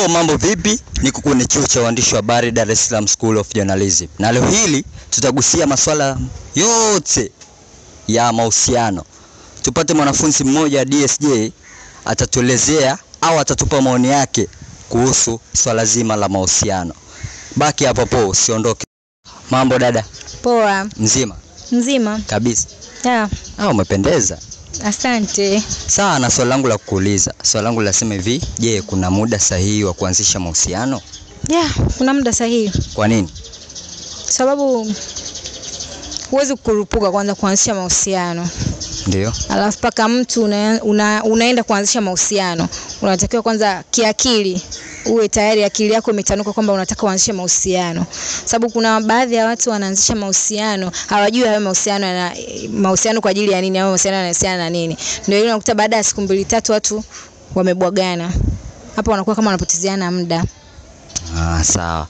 Yo, mambo vipi? Niko kwenye chuo cha uandishi wa habari Dar es Salaam School of Journalism. Na leo hili tutagusia masuala yote ya mahusiano. Tupate mwanafunzi mmoja DSJ atatuelezea au atatupa maoni yake kuhusu swala zima la mahusiano. Baki hapo hapo, usiondoke. Mambo dada? Poa. Mzima? Mzima Kabisa. Yeah. Umependeza. Asante. Sawa, na swali langu la kukuuliza. Swali langu lasema hivi, je, kuna muda sahihi wa kuanzisha mahusiano? Yeah, kuna muda sahihi. Kwa nini? Sababu huwezi kukurupuka kwanza kuanzisha mahusiano. Ndio. Alafu paka mtu unaenda kuanzisha mahusiano, unatakiwa kwanza kiakili uwe tayari, akili yako imetanuka kwamba unataka kuanzisha mahusiano. Sababu kuna baadhi ya watu wanaanzisha mahusiano, hawajui hayo mahusiano kwa ajili ya nini, au mahusiano yanahusiana na nini. Ndio ile unakuta baada ya siku 2-3 watu wamebwagana. Hapo wanakuwa kama wanapotezeana muda. Sawa.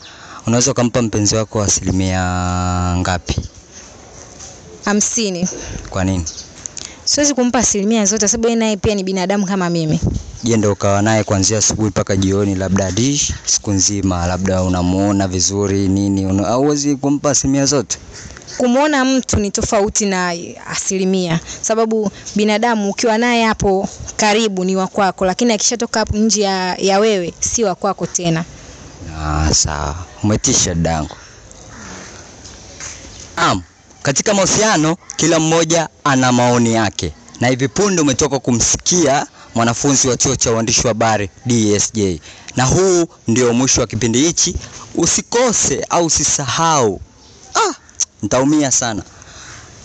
Unaweza kumpa mpenzi wako asilimia ngapi? 50. Kwa nini? Siwezi kumpa asilimia zote sababu yeye naye pia ni binadamu kama mimi. Je, ndio ukawa naye kuanzia asubuhi mpaka jioni, labda siku nzima, labda unamuona vizuri nini, hauwezi kumpa asilimia zote? Kumuona mtu ni tofauti na asilimia. Sababu binadamu ukiwa naye hapo karibu ni wa kwako, lakini akishatoka hapo nje ya wewe si wa kwako tena. Sawa. Umetisha dangu. Katika mahusiano kila mmoja ana maoni yake. Na hivi punde umetoka kumsikia mwanafunzi wa chuo cha uandishi wa habari DSJ. Na huu ndio mwisho wa kipindi hichi. Usikose au usisahau. Nitaumia sana.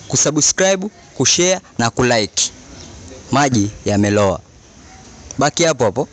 Kusubscribe, kushare na kulike. Maji yameloa. Baki hapo hapo.